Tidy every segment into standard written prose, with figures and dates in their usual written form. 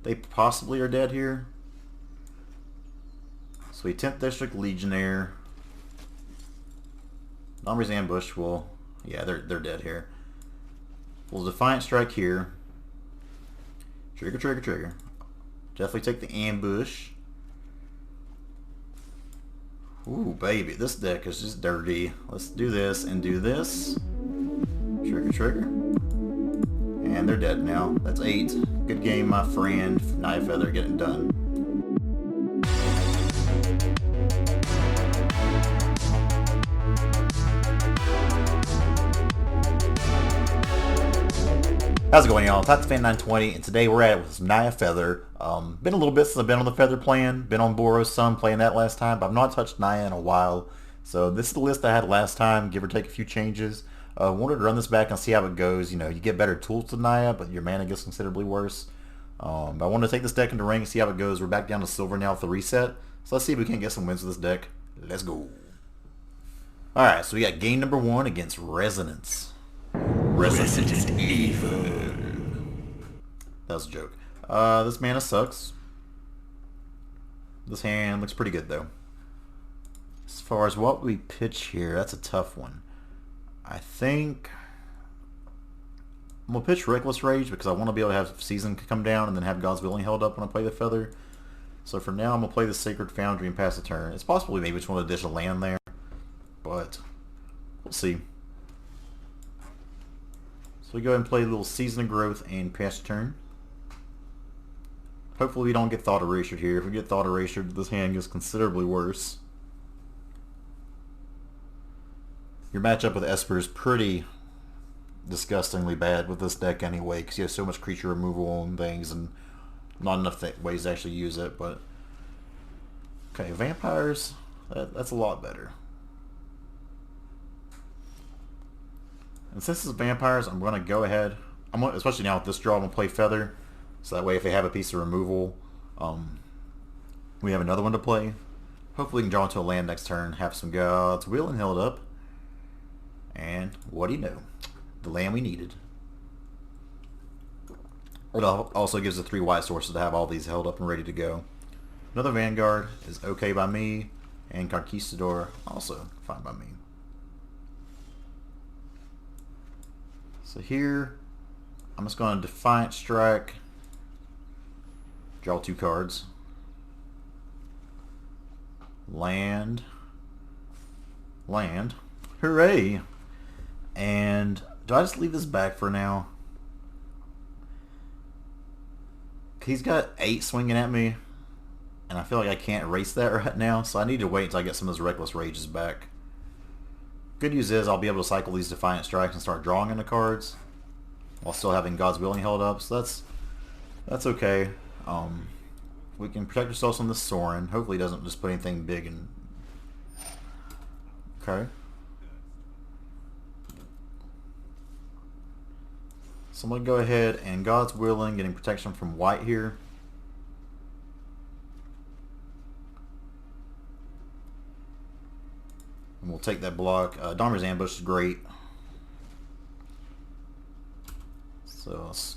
They possibly are dead here. So 10th District Legionnaire. Domri's Ambush will... Yeah, they're dead here. We'll Defiant Strike here. Trigger, trigger, trigger. Definitely take the ambush. Ooh, baby, this deck is just dirty. Let's do this and do this. Trigger, trigger. And they're dead now. That's 8. Good game, my friend. Naya Feather getting done. How's it going, y'all? TypeTheFan920, and today we're at it with some Naya Feather. Been a little bit since I've been on the Feather plan. Been on Boros some, playing that last time, but I've not touched Naya in a while. So this is the list I had last time, give or take a few changes. Wanted to run this back and see how it goes. You know, you get better tools to Naya, but your mana gets considerably worse. But I wanted to take this deck into ring and see how it goes. We're back down to silver now with the reset. So let's see if we can get some wins with this deck. Let's go. Alright, so we got game number 1 against Resonance. Resident Evil. That was a joke. This mana sucks. This hand looks pretty good though. As far as what we pitch here, that's a tough one. I think I'm gonna pitch Reckless Rage because I want to be able to have Season come down and then have God's Willing held up when I play the Feather. So for now, I'm gonna play the Sacred Foundry and pass the turn. It's possible maybe just want to dish a land there, but we'll see. So we go ahead and play a little Season of Growth and pass the turn. Hopefully we don't get Thought Erasure here. If we get Thought Erasure, this hand gets considerably worse. Your matchup with Esper is pretty disgustingly bad with this deck anyway, because you have so much creature removal and things, and not enough ways to actually use it. But okay, Vampires, that's a lot better. And since it's Vampires, I'm going to go ahead, especially now with this draw, I'm going to play Feather, so that way if they have a piece of removal, we have another one to play. Hopefully we can draw into a land next turn, have some God's Willing held up, and what do you know? The land we needed. It also gives the 3 white sources to have all these held up and ready to go. Another Vanguard is okay by me, and Conquistador also fine by me. So here, I'm just going to Defiant Strike, draw 2 cards, land, hooray! And do I just leave this back for now? He's got 8 swinging at me, and I feel like I can't erase that right now, so I need to wait until I get some of those Reckless Rages back. Good news is I'll be able to cycle these Defiant Strikes and start drawing into cards while still having God's Willing held up, so that's okay. We can protect ourselves from the Sorin. Hopefully he doesn't just put anything big in. Okay. So I'm going to go ahead and God's Willing, getting protection from white here. And we'll take that block. Domri's Ambush is great. So let's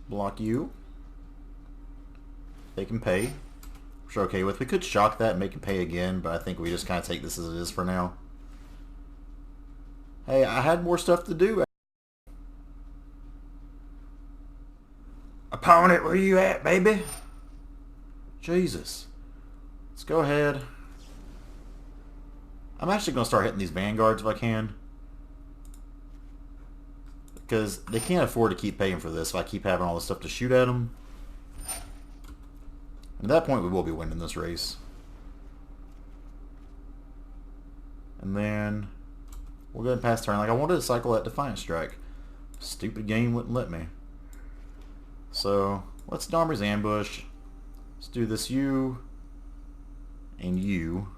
block you. They can pay, which we're okay with. We could shock that and make him pay again, but I think we just kind of take this as it is for now. Hey, I had more stuff to do. Opponent, where you at, baby? Jesus. Let's go ahead. I'm actually going to start hitting these Vanguards if I can, because they can't afford to keep paying for this if I keep having all this stuff to shoot at them. At that point, we will be winning this race. And then we'll go ahead and pass turn. Like, I wanted to cycle that Defiant Strike. Stupid game wouldn't let me. So let's Domri's Ambush. Let's do this you and you.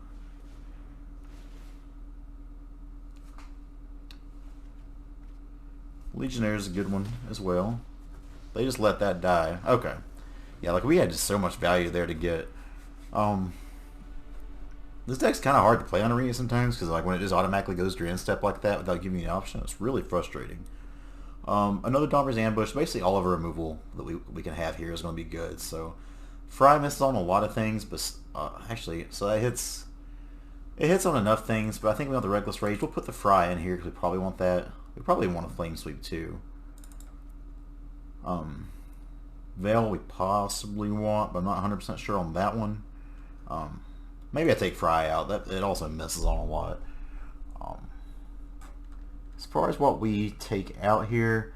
Legionnaire is a good one as well. They just let that die. Okay. Yeah, like we had just so much value there to get. This deck's kind of hard to play on Arena sometimes because like when it just automatically goes to your end step like that without giving you an option, it's really frustrating. Another Domri's Ambush. Basically, all of our removal that we can have here is going to be good. So, Fry misses on a lot of things, but actually, so that hits. It hits on enough things, but I think we want the Reckless Rage. We'll put the Fry in here because we probably want that. We probably want a Flame Sweep too. Veil we possibly want, but I'm not 100% sure on that one. Maybe I take Fry out. That it also misses on a lot. As far as what we take out here,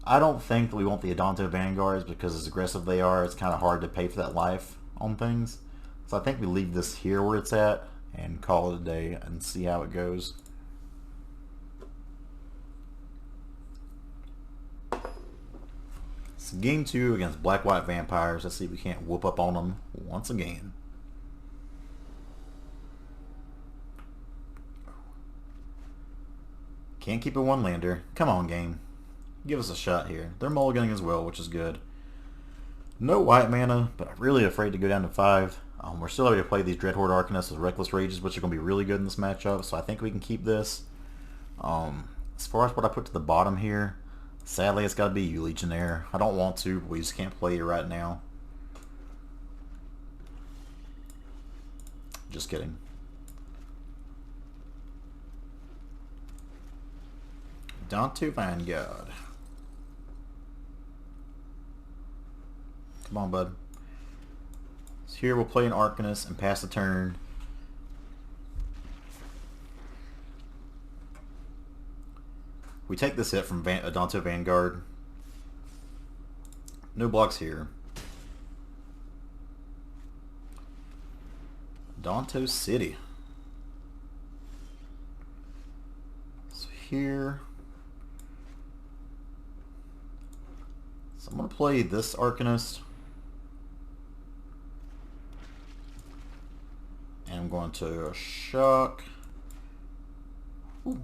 I don't think that we want the Adanto Vanguards because as aggressive they are, it's kind of hard to pay for that life on things. So I think we leave this here where it's at and call it a day and see how it goes. So game 2 against Black-White Vampires. Let's see if we can't whoop up on them once again. Can't keep a one-lander. Come on, game. Give us a shot here. They're mulliganing as well, which is good. No white mana, but I'm really afraid to go down to 5. We're still able to play these Dreadhorde Arcanists with Reckless Rages, which are going to be really good in this matchup, so I think we can keep this. As far as what I put to the bottom here, sadly it's got to be you, Legionnaire. I don't want to, but we just can't play it right now. Just kidding. Adanto Vanguard. Come on, bud. So here we'll play an Arcanist and pass the turn. We take this hit from Adanto Vanguard. No blocks here. Adanto City. So here... So I'm going to play this Arcanist. And I'm going to shock. Ooh. I'm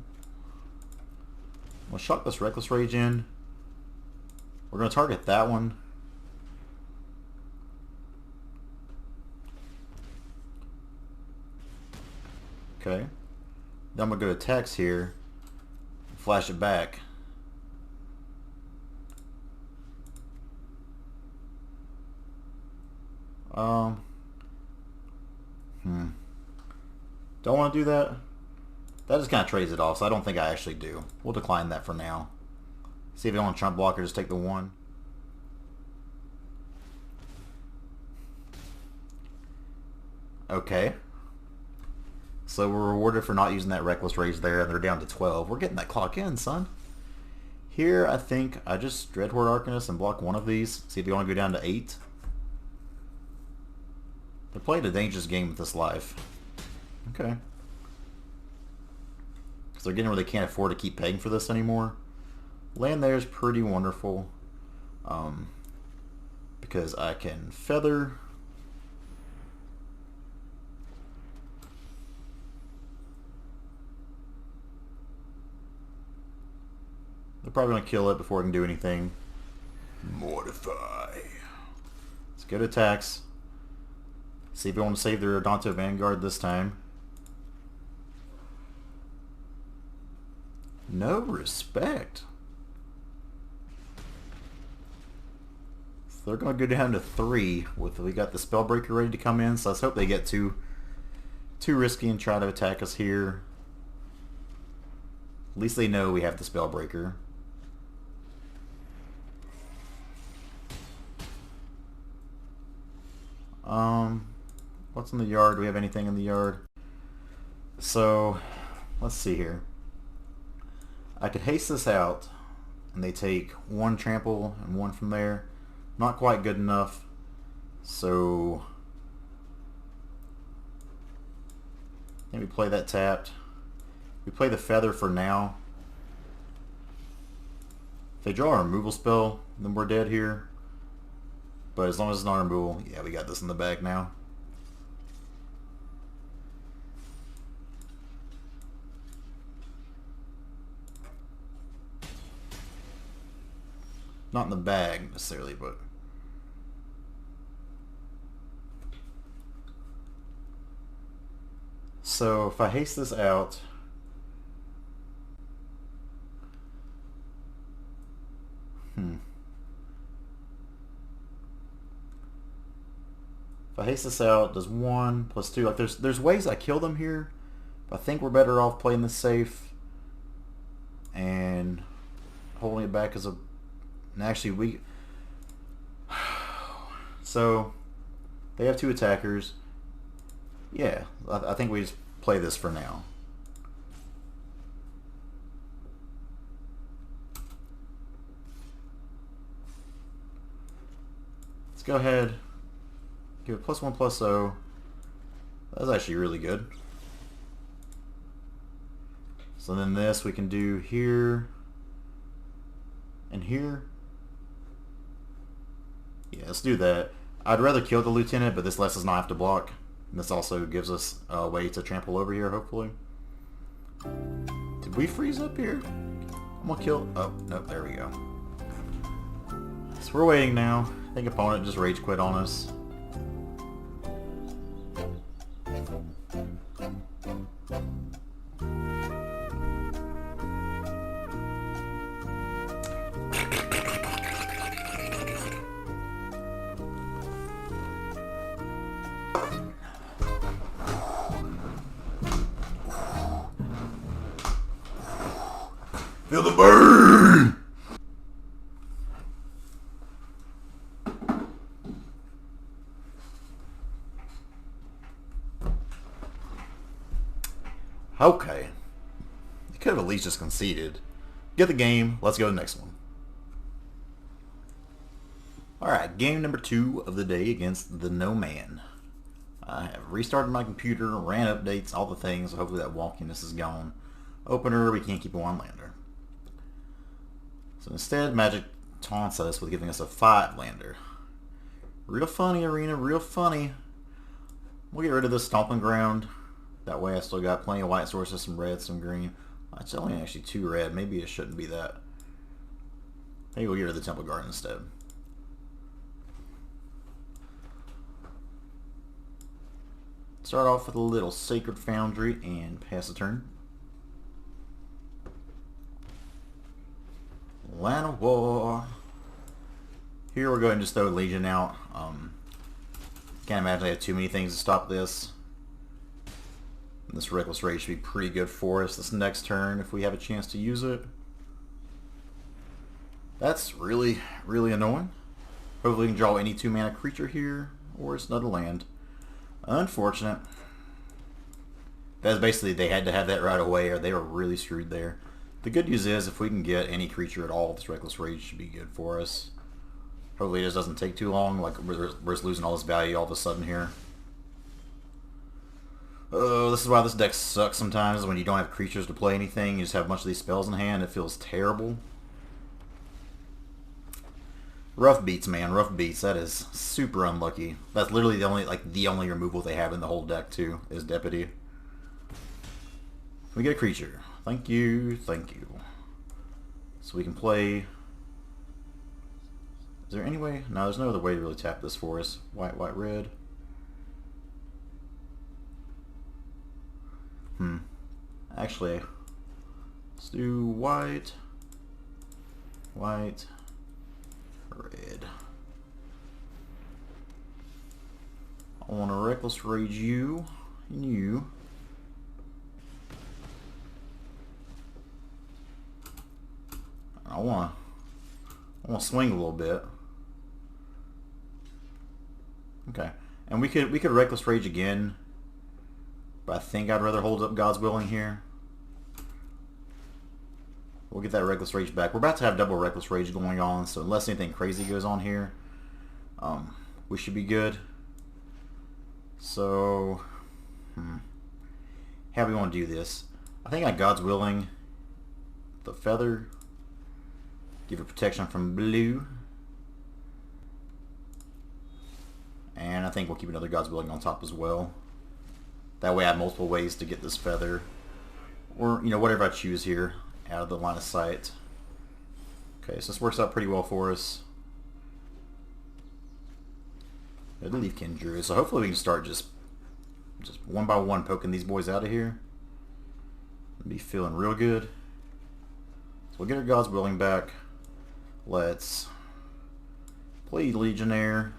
going to shock this Reckless Rage in. We're going to target that one. Okay. Then I'm going to go to attacks here. Flash it back. Don't want to do that. That just kind of trades it off, so I don't think I actually do. We'll decline that for now. See if you want to Trump Blocker, just take the 1. Okay. So we're rewarded for not using that Reckless Rage there, and they're down to 12. We're getting that clock in, son. Here, I think I just Dreadhorde Arcanist and block one of these. See if you want to go down to 8. They're playing a dangerous game with this life. Okay. Because they're getting where they can't afford to keep paying for this anymore. Land there is pretty wonderful. Because I can feather. They're probably going to kill it before I can do anything. Mortify. Let's go to attacks. See if they want to save their Adanto Vanguard this time. No respect. So they're going to go down to 3. We got the Spellbreaker ready to come in, so let's hope they get too risky and try to attack us here. At least they know we have the Spellbreaker. What's in the yard? Do we have anything in the yard? So, let's see here. I could haste this out, and they take 1 trample and 1 from there. Not quite good enough. So, I think we play that tapped. We play the feather for now. If they draw a removal spell, then we're dead here. But as long as it's not removal, yeah, we got this in the bag now. Not in the bag necessarily, but so if I haste this out, If I haste this out, does 1 plus 2. Like there's ways I kill them here. But I think we're better off playing this safe and holding it back as a. And actually, we. So they have 2 attackers. Yeah, I think we just play this for now. Let's go ahead. Give it +1/+0. That's actually really good. So then this we can do here and here. Yeah, let's do that. I'd rather kill the lieutenant, but this lets us not have to block. And this also gives us a way to trample over here, hopefully. Did we freeze up here? I'm gonna kill. Oh, nope, there we go. So we're waiting now. I think opponent just rage quit on us. Feel the burn! Okay. You could have at least just conceded. Get the game. Let's go to the next one. Alright, game number 2 of the day against the No Man. I have restarted my computer, ran updates, all the things. Hopefully that wonkiness is gone. Opener, we can't keep a 1-lander. So instead, Magic taunts us with giving us a 5-lander. Real funny, Arena, real funny. We'll get rid of this Stomping Ground. That way I still got plenty of white sources, some red, some green. It's only actually 2 red. Maybe it shouldn't be that. Maybe we'll get rid of the Temple Garden instead. Start off with a little Sacred Foundry and pass the turn. Land of War. Here we're going to just throw Legion out. Can't imagine I have too many things to stop this. And this Reckless Rage should be pretty good for us this next turn if we have a chance to use it. That's really, really annoying. Hopefully we can draw any 2-mana creature here, or it's another land. Unfortunate. That's basically, they had to have that right away or they were really screwed there. The good news is if we can get any creature at all, this Reckless Rage should be good for us. Hopefully it just doesn't take too long, like we're just losing all this value all of a sudden here. Oh, this is why this deck sucks sometimes, when you don't have creatures to play anything, you just have a bunch of these spells in hand, it feels terrible. Rough beats, man, rough beats. That is super unlucky. That's literally the only removal they have in the whole deck too, is Deputy. We get a creature. Thank you, thank you. So we can play. Is there any way? No, there's no other way to really tap this for us. White, white, red. Actually, let's do white, white, red. I want to Reckless Rage you and you. I want to swing a little bit. Okay, and we could Reckless Rage again, but I think I'd rather hold up God's Willing here. We'll get that Reckless Rage back. We're about to have double Reckless Rage going on, so unless anything crazy goes on here, we should be good. So, how do we want to do this? I think I God's Willing the Feather, give it protection from blue, and I think we'll keep another God's Willing on top as well. That way I have multiple ways to get this Feather, or whatever I choose here, out of the line of sight. Okay, so this works out pretty well for us. The Leafkin Druid, so hopefully we can start just one by one poking these boys out of here. I'll be feeling real good. So we'll get our God's Willing back. Let's play Legionnaire.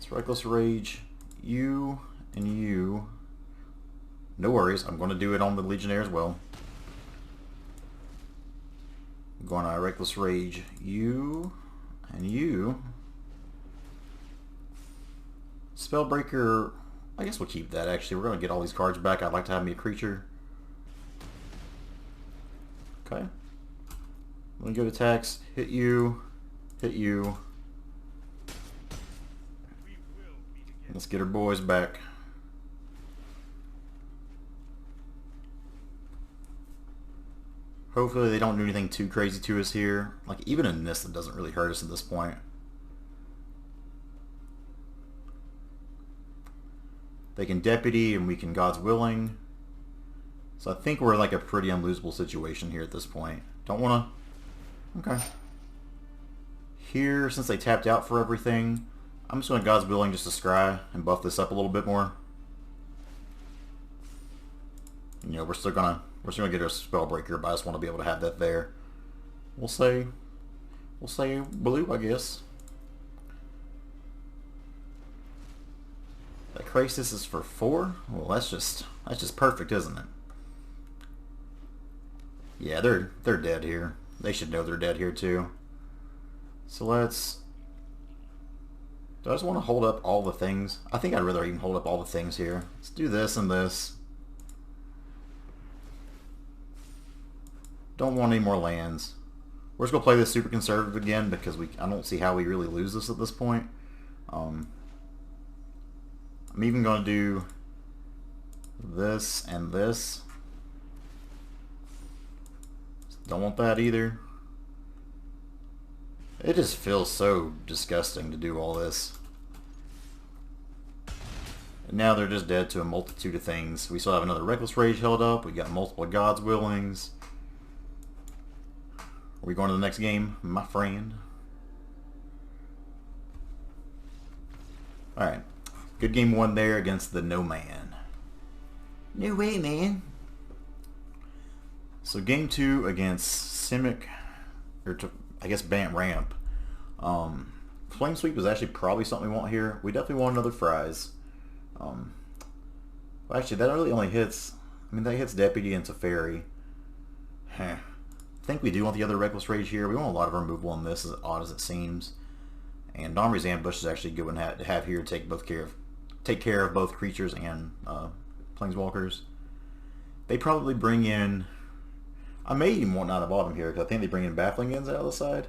Let's Reckless Rage you and you. No worries, I'm going to do it on the Legionnaire as well. I'm going to Reckless Rage you and you. Spellbreaker, I guess we'll keep that actually. We're going to get all these cards back. I'd like to have me a creature. Okay. I'm going to go to attacks, hit you, hit you. Let's get our boys back. Hopefully they don't do anything too crazy to us here. Like even a Nissa doesn't really hurt us at this point. They can Deputy and we can God's Willing. So I think we're in like a pretty unlosable situation here at this point. Don't want to... Okay. Here, since they tapped out for everything, I'm just going to God's Willing just to scry and buff this up a little bit more. You know, we're still gonna get our Spellbreaker, but I just want to be able to have that there. We'll say blue, I guess. That Crisis is for 4? Well, that's just perfect, isn't it? Yeah, they're dead here. They should know they're dead here too. So let's... Do I just want to hold up all the things? I think I'd rather even hold up all the things here. Let's do this and this. Don't want any more lands. We're just going to play this super conservative again because I don't see how we really lose this at this point. I'm even going to do this and this. Don't want that either. It just feels so disgusting to do all this. And now they're just dead to a multitude of things. We still have another Reckless Rage held up. We got multiple God's Willings. Are we going to the next game, my friend? Alright. Good game 1 there against the No Man. No way, man. So game 2 against Simic, or I guess Bant Ramp. Flame Sweep is actually probably something we want here. We definitely want another Fries. Well, actually, that really only hits... I mean, that hits Deputy and Teferi. I think we do want the other Reckless Rage here. We want a lot of removal on this, as odd as it seems. And Domri's Ambush is actually good one to have here to take care of both creatures and Planeswalkers. They probably bring in... I may even want out of bottom here because I think they bring in Baffling Ends out of the side.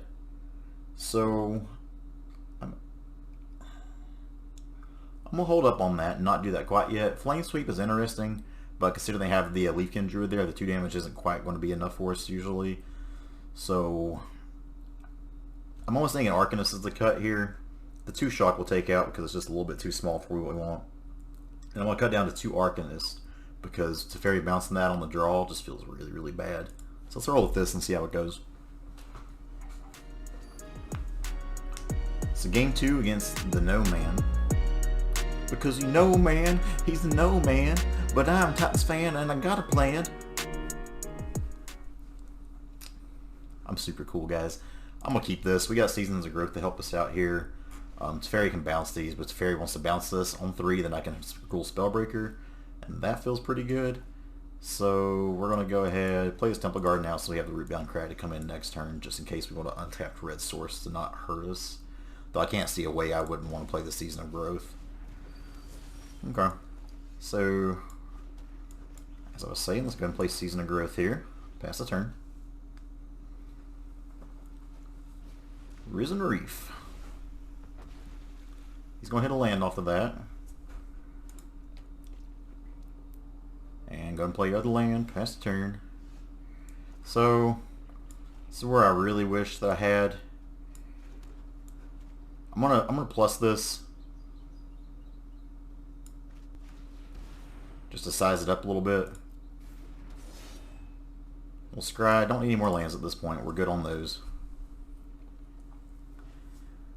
So I'm gonna hold up on that and not do that quite yet. Flame Sweep is interesting, but considering they have the Leafkin Druid there, the 2 damage isn't quite going to be enough for us usually. So I'm almost thinking Arcanist is the cut here. The 2 Shock we'll take out because it's just a little bit too small for what we want. And I'm going to cut down to 2 Arcanists because Teferi bouncing that on the draw just feels really, really bad. So let's roll with this and see how it goes. So game 2 against the No Man. Because you know, man, he's the No Man, but I'm Titans fan and I got a plan. I'm super cool, guys. I'm going to keep this. We got Seasons of Growth to help us out here. Teferi can bounce these, but Teferi wants to bounce this on 3, then I can Gruul Spellbreaker, and that feels pretty good. So we're going to go ahead, play this Temple Guard now so we have the Rootbound Crag to come in next turn, just in case we want to untap red source to not hurt us. Though I can't see a way I wouldn't want to play the Season of Growth. Okay. So, as I was saying, let's go ahead and play Season of Growth here. Pass the turn. Risen Reef. He's going to hit a land off of that. And go and play other land, pass the turn. So, this is where I really wish that I had. I'm gonna plus this. Just to size it up a little bit. We'll scry. Don't need any more lands at this point. We're good on those.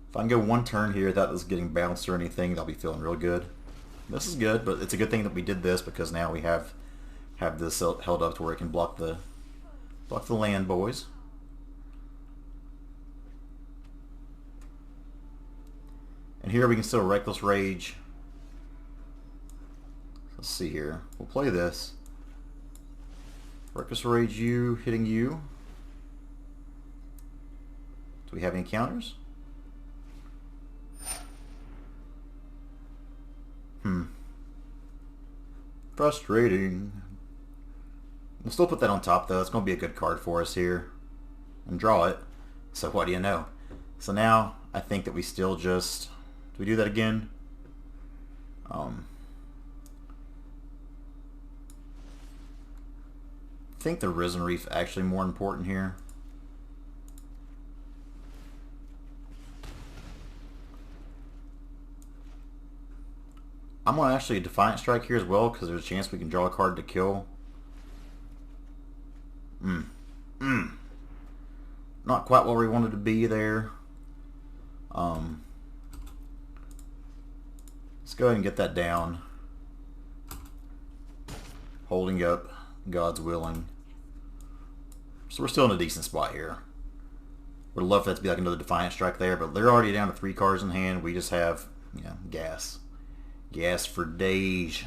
If I can go 1 turn here without this getting bounced or anything, I'll be feeling real good. This is good, but it's a good thing that we did this because now we have this held up to where it can block the land, boys. And here we can still Reckless Rage. Let's see here. We'll play this. Reckless Rage you, hitting you. Do we have any counters? Frustrating. We'll still put that on top though. It's going to be a good card for us here. And draw it. So what do you know? So now I think that we still just... Do we do that again? I think the Risen Reef actually more important here. I'm going to actually Defiant Strike here as well because there's a chance we can draw a card to kill. Not quite where we wanted to be there. Let's go ahead and get that down. Holding up, God's willing. So we're still in a decent spot here. Would love for that to be like another Defiant Strike there, but they're already down to 3 cards in hand. We just have, you know, gas. Gas for days.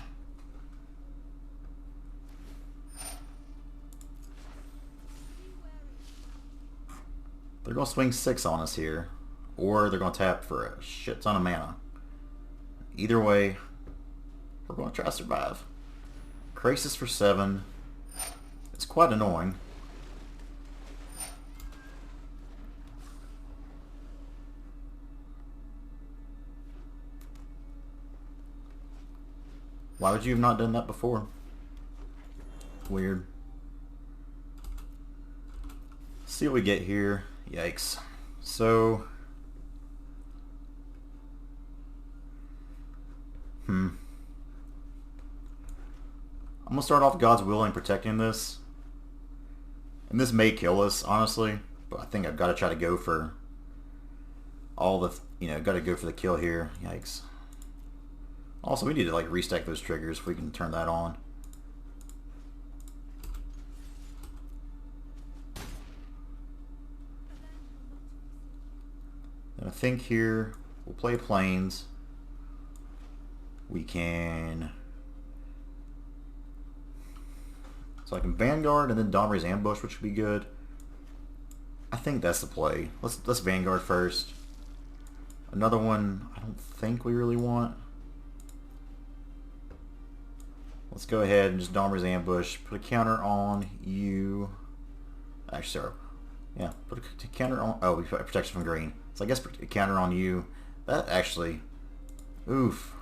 They're going to swing 6 on us here. Or they're going to tap for a shit ton of mana. Either way, we're going to try to survive. Crisis for 7. It's quite annoying. Why would you have not done that before? Weird. See what we get here. Yikes. So... I'm going to start off God's Willing protecting this. And this may kill us, honestly. But I think I've got to try to go for all the... You know, got to go for the kill here. Yikes. Also, we need to like restack those triggers if we can turn that on. And I think here we'll play Plains. We can... So I can Vanguard and then Domri's Ambush, which would be good. I think that's the play. Let's Vanguard first. Another one I don't think we really want. Let's go ahead and just Domri's Ambush. Put a counter on you. Actually, sorry. Yeah, put a counter on... Oh, we put protection from green. So I guess put a counter on you. That actually... Oof.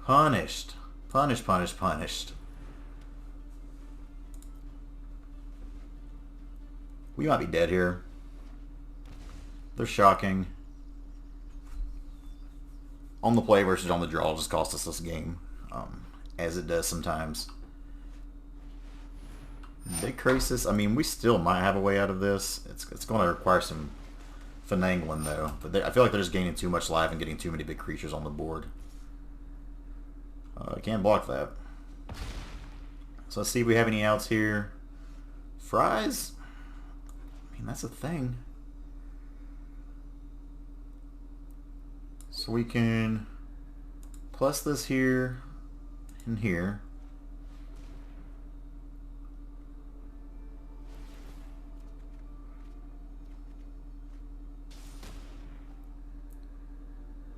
Punished. Punished, punished, punished. We might be dead here. They're shocking. On the play versus on the draw just cost us this game. As it does sometimes. Big Crisis. I mean, we still might have a way out of this. It's going to require some finagling, though. But I feel like they're just gaining too much life and getting too many big creatures on the board. I can't block that. So let's see if we have any outs here. Fries? I mean, that's a thing. So we can plus this here and here.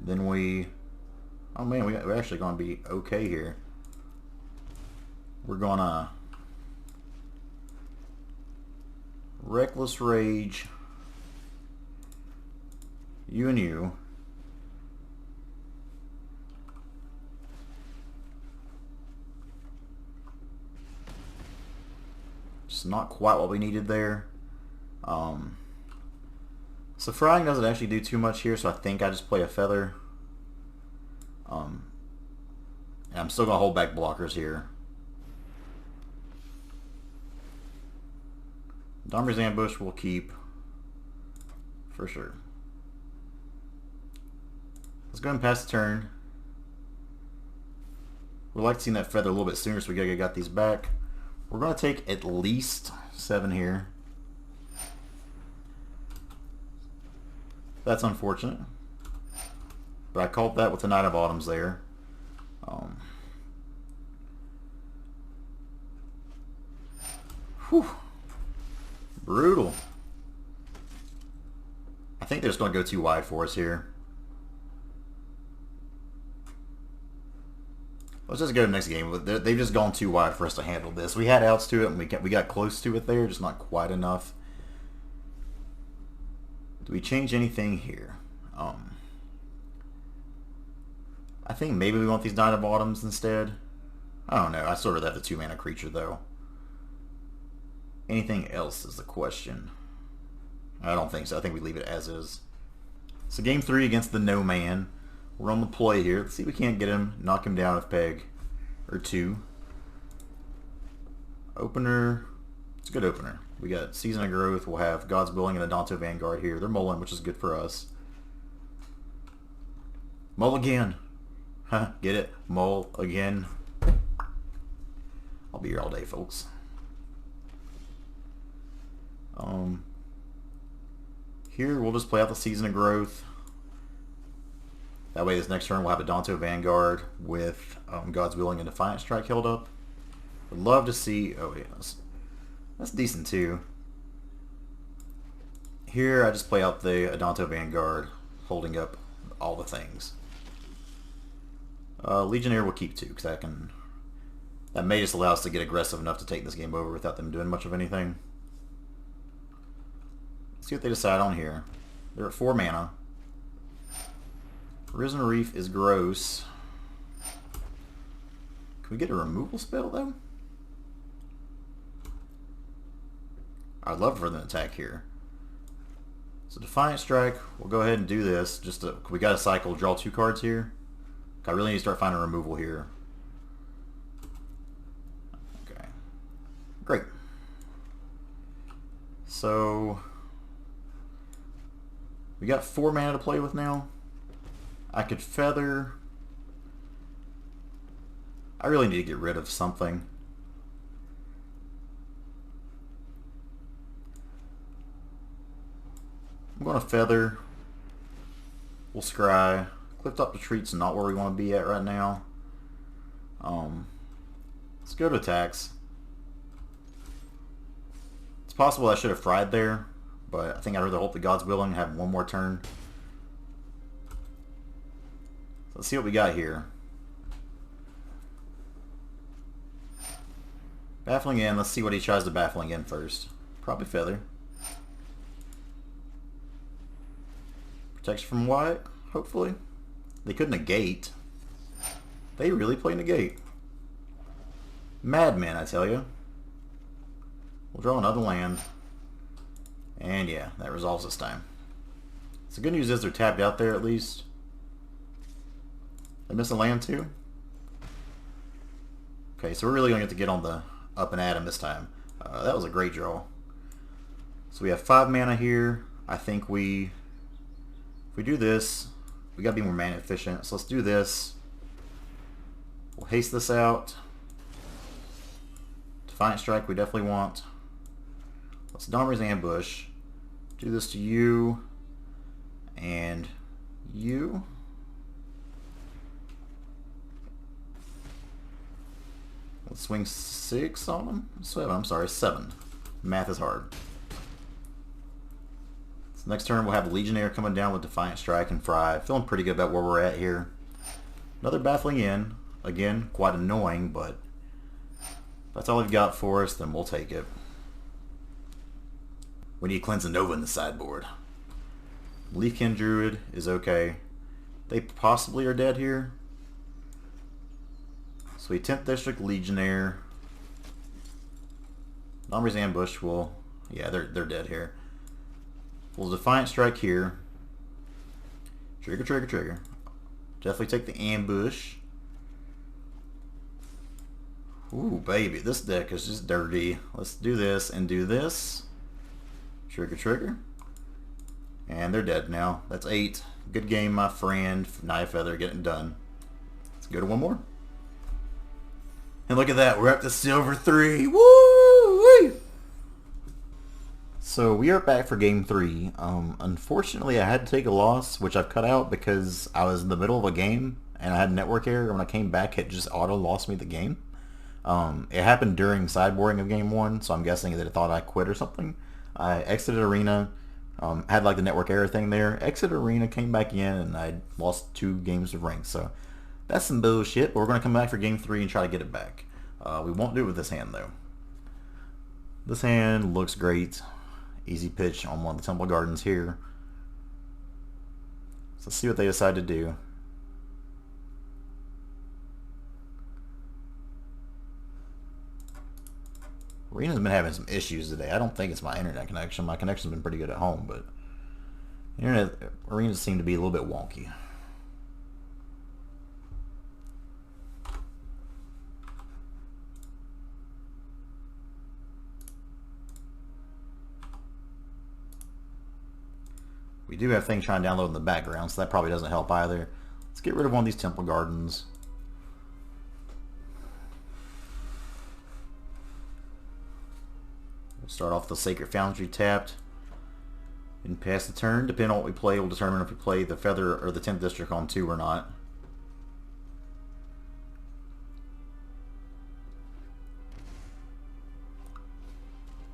Then we... Oh man, we're actually going to be okay here. We're going to... Reckless Rage. You and you. Just not quite what we needed there. So Frying doesn't actually do too much here, so I think I just play a Feather. And I'm still going to hold back blockers here. Domri's Ambush will keep. For sure. Let's go ahead and pass the turn. We'd like to see that Feather a little bit sooner, so we gotta get these back. We're going to take at least 7 here. That's unfortunate. But I called that with the Knight of Autumns there. Whew. Brutal. I think they're just going to go too wide for us here. Let's just go to the next game. They've just gone too wide for us to handle this. We had outs to it, and we got close to it there, just not quite enough. Do we change anything here? I think maybe we want these Knight of Autumns instead. I don't know. I sort of have the 2-mana creature, though. Anything else is the question. I don't think so. I think we leave it as is. So game 3 against the No Man. We're on the play here. Let's see if we can't get him, knock him down a peg or two. Opener. It's a good opener. We got Season of Growth. We'll have God's Willing and Adanto Vanguard here. They're mulling, which is good for us. Mull again. Huh? Get it? Mull again. I'll be here all day, folks. Here we'll just play out the Season of Growth. That way this next turn we'll have Adanto Vanguard with God's Willing and Defiant Strike held up. Would love to see... Oh wait, that's decent too. Here I just play out the Adanto Vanguard holding up all the things. Legionnaire will keep 2 because that may just allow us to get aggressive enough to take this game over without them doing much of anything. Let's see what they decide on here. They're at 4 mana. Risen Reef is gross. Can we get a removal spell though? I'd love for them to attack here. So Defiant Strike, we'll go ahead and do this. We got to cycle, draw 2 cards here. I really need to start finding removal here. Okay. Great. So we got 4 mana to play with now. I could feather. I really need to get rid of something. I'm going to feather. We'll scry. Clifftop Retreat's not where we want to be at right now. Let's go to attacks. It's possible I should have fried there, but I think I'd rather hope the God's Willing and have one more turn. Let's see what we got here. Baffling in. Let's see what he tries to baffling in first. Probably feather. Protection from white, hopefully. They could negate. They really play negate. Madmen, I tell you. We'll draw another land. And yeah, that resolves this time. So the good news is they're tapped out there at least. They miss a land too? Okay, so we're really going to have to get on the up and at him this time. That was a great draw. So we have 5 mana here. I think if we do this, we got to be more mana efficient. So let's do this. We'll haste this out. Defiant Strike we definitely want. Let's Domri's Ambush. Do this to you. And you. Let's swing 6 on them. 7, I'm sorry, 7. Math is hard. So next turn we'll have Legionnaire coming down with Defiant Strike and Fry. Feeling pretty good about where we're at here. Another Baffling in. Again, quite annoying, but if that's all they've got for us, then we'll take it. We need Cleanse and Nova in the sideboard. Leafkin Druid is okay. They possibly are dead here. So we 10th District Legionnaire. Domri's Ambush will... Yeah, they're dead here. We'll Defiant Strike here. Trigger, trigger, trigger. Definitely take the Ambush. Ooh, baby, this deck is just dirty. Let's do this and do this. Trigger, trigger. And they're dead now. That's 8. Good game, my friend. Naya Feather getting done. Let's go to one more. And look at that, we're up to silver 3. Woo! So we are back for game 3. Unfortunately, I had to take a loss, which I've cut out because I was in the middle of a game and I had a network error. When I came back, it just auto lost me the game. It happened during sideboarding of game 1, so I'm guessing that it thought I quit or something. I exited arena, had like the network error thing there. Exited arena, came back in, and I lost 2 games of rank. So that's some bullshit. But we're gonna come back for game 3 and try to get it back. We won't do it with this hand though. This hand looks great. Easy pitch on one of the Temple Gardens here. So let's see what they decide to do. Arena's been having some issues today. I don't think it's my internet connection. My connection's been pretty good at home, but Arenas seem to be a little bit wonky. We do have things trying to download in the background, so that probably doesn't help either. Let's get rid of one of these Temple Gardens. We'll start off the Sacred Foundry tapped. And pass the turn. Depending on what we play, we'll determine if we play the Feather or the 10th District on 2 or not.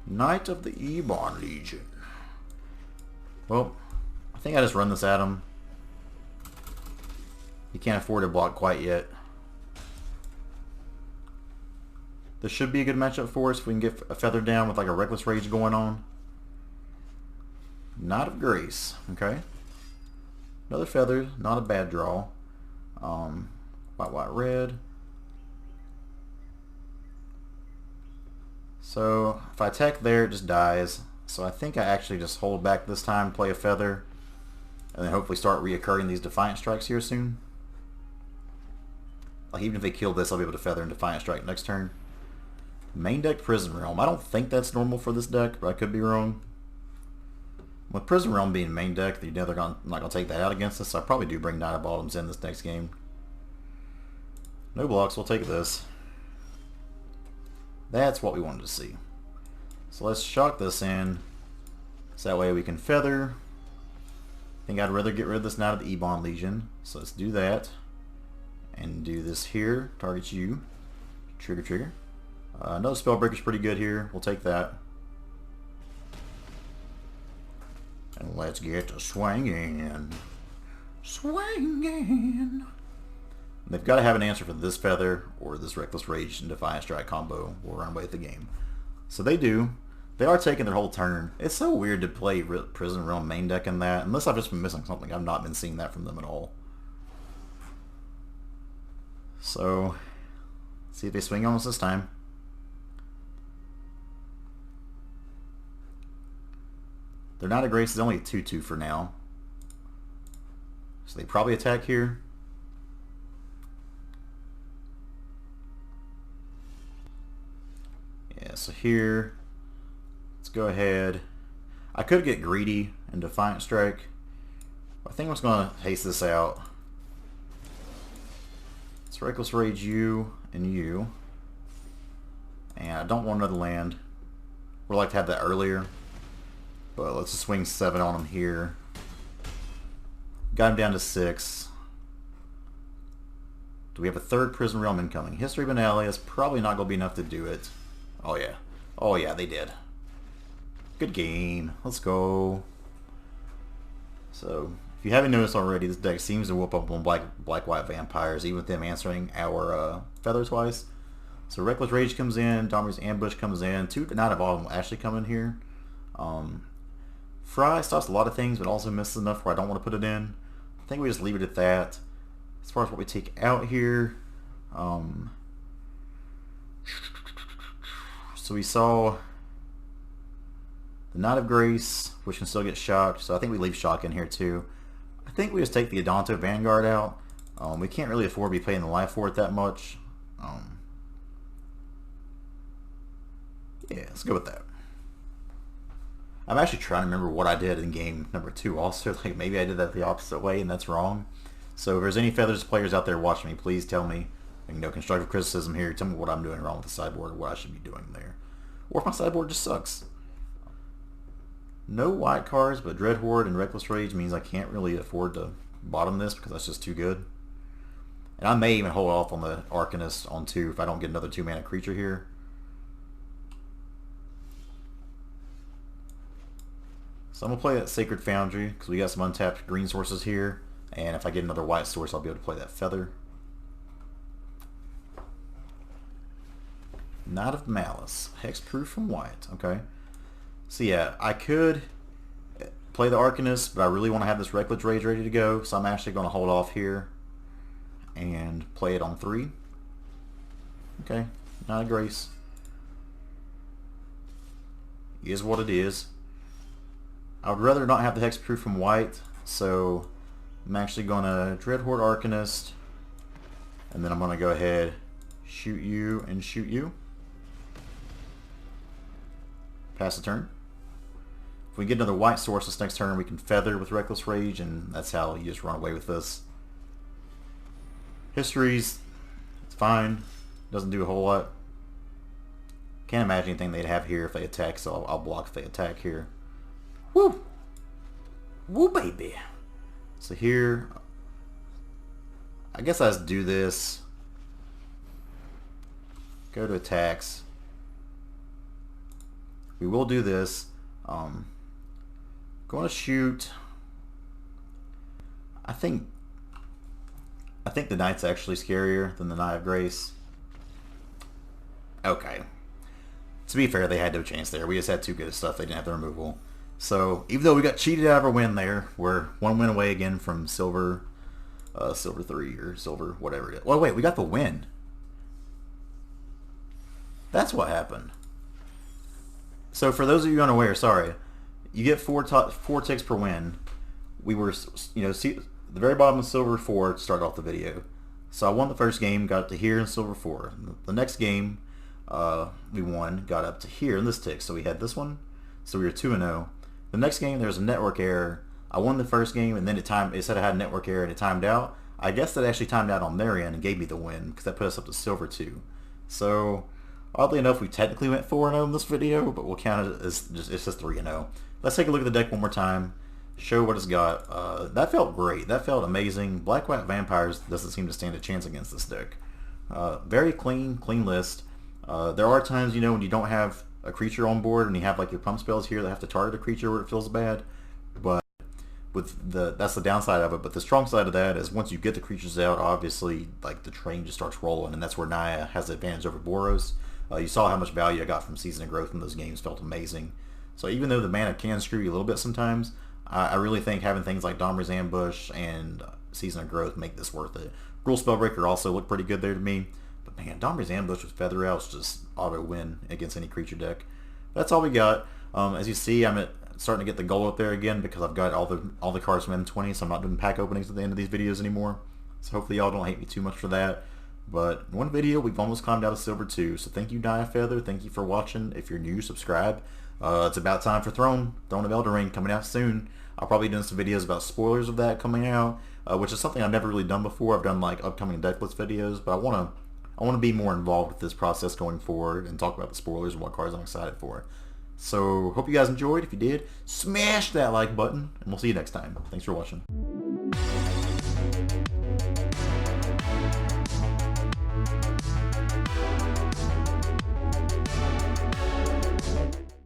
Knight of the Ebon Legion. Well, I think I just run this at him. He can't afford to block quite yet. This should be a good matchup for us if we can get a Feather down with like a Reckless Rage going on. Knight of Grace. Okay. Another Feather. Not a bad draw. White, white, red. So if I attack there, it just dies. So I think I actually just hold back this time, play a Feather, and then hopefully start reoccurring these Defiant Strikes here soon. Like even if they kill this, I'll be able to Feather and Defiant Strike next turn. Main deck Prison Realm. I don't think that's normal for this deck, but I could be wrong. With Prison Realm being main deck, they're not going to take that out against us, so I probably do bring Knight of Bottoms in this next game. No blocks, we'll take this. That's what we wanted to see. So let's shock this in, so that way we can Feather. I think I'd rather get rid of this Knight of the Ebon Legion, so let's do that. And do this here, targets you. Trigger, trigger. Another Spellbreaker's pretty good here, we'll take that. And let's get to swinging. Swinging. They've got to have an answer for this Feather or this Reckless Rage and Defiant Strike combo will run away with the game. So they do. They are taking their whole turn. It's so weird to play Prison Realm main deck in that, unless I've just been missing something. I've not been seeing that from them at all. So, see if they swing on us this time. Their Knight of Grace is only a 2/2 for now. So they probably attack here. Yeah, so here, let's go ahead. I could get greedy and Defiant Strike. I think I'm just going to haste this out. Let's Reckless Rage you and you. And I don't want another land. Would like to have that earlier. But let's just swing 7 on him here. Got him down to 6. Do we have a third Prison Realm incoming? History Finale is probably not going to be enough to do it. Oh yeah. Oh yeah, they did. Good game. Let's go. So, if you haven't noticed already, this deck seems to whoop up on black-white vampires, even with them answering our Feather twice. So Reckless Rage comes in, Domri's Ambush comes in, 2 Knight of Autumn will actually come in here. Fry stops a lot of things, but also misses enough where I don't want to put it in. I think we just leave it at that. As far as what we take out here, so we saw the Knight of Grace, which can still get shocked, so I think we leave shock in here too. I think we just take the Adanto Vanguard out. We can't really afford to be paying the life for it that much. Yeah, let's go with that. I'm actually trying to remember what I did in game number 2 also. Like maybe I did that the opposite way and that's wrong. So if there's any Feathers players out there watching me, please tell me. And, constructive criticism here. Tell me what I'm doing wrong with the sideboard or what I should be doing there. Or if my sideboard just sucks. no white cards, but Dreadhorde and Reckless Rage means I can't really afford to bottom this because that's just too good. And I may even hold off on the Arcanist on 2 if I don't get another 2-mana creature here. So I'm going to play that Sacred Foundry because we got some untapped green sources here. And if I get another white source, I'll be able to play that Feather. Knight of Malice. Hexproof from white. Okay. So yeah, I could play the Arcanist, but I really want to have this Reckless Rage ready to go. So I'm actually going to hold off here and play it on 3. Okay. Knight of Grace. Is what it is. I would rather not have the Hexproof from white, so I'm actually going to Dreadhorde Arcanist, and then I'm going to go ahead, shoot you, and shoot you. Pass the turn. If we get another white source this next turn, we can Feather with Reckless Rage, and that's how you just run away with this. Histories, it's fine. Doesn't do a whole lot. Can't imagine anything they'd have here if they attack, so I'll block if they attack here. Woo! Woo, baby! So here, I guess I just do this. Go to attacks. We will do this. Going to shoot. I think the Knight's actually scarier than the Knight of Grace. Okay. To be fair, they had no chance there. We just had too good of stuff. They didn't have the removal. So even though we got cheated out of our win there, we're 1 win away again from silver 3 or silver whatever it is. Well, wait, we got the win. That's what happened. So for those of you unaware, sorry, you get 4 ticks per win. We were, see the very bottom of silver 4 to start off the video. So I won the first game, got up to here in silver 4. The next game we won, got up to here in this tick. So we had this one. So we were 2-0. The next game, there was a network error. I won the first game, and then it said I had a network error, and it timed out. I guess that actually timed out on their end and gave me the win, because that put us up to silver 2. So, oddly enough, we technically went 4-0 in this video, but we'll count it as it's just 3-0. Let's take a look at the deck one more time, show what it's got. That felt great. That felt amazing. Black-White Vampires doesn't seem to stand a chance against this deck. Very clean list. There are times, when you don't have a creature on board and you have like your pump spells here that have to target a creature where it feels bad, but that's the downside of it. But the strong side of that is once you get the creatures out, obviously like the train just starts rolling, and that's where Naya has the advantage over Boros. You saw how much value I got from Season of Growth in those games. Felt amazing. So even though the mana can screw you a little bit sometimes, I really think having things like Domri's Ambush and Season of Growth make this worth it. Gruul Spellbreaker also looked pretty good there to me. But man, Domri's Ambush with Feather Out's just auto win against any creature deck. That's all we got. As you see, I'm starting to get the goal up there again because I've got all the cards from M20, so I'm not doing pack openings at the end of these videos anymore. So hopefully y'all don't hate me too much for that. But in one video, we've almost climbed out of silver 2. So thank you, Naya Feather. Thank you for watching. If you're new, subscribe. It's about time for Throne of Elden Ring coming out soon. I'll probably be doing some videos about spoilers of that coming out, which is something I've never really done before. I've done like upcoming deck list videos, but I want to be more involved with this process going forward and talk about the spoilers and what cards I'm excited for. So, hope you guys enjoyed. If you did, smash that like button, and we'll see you next time. Thanks for watching.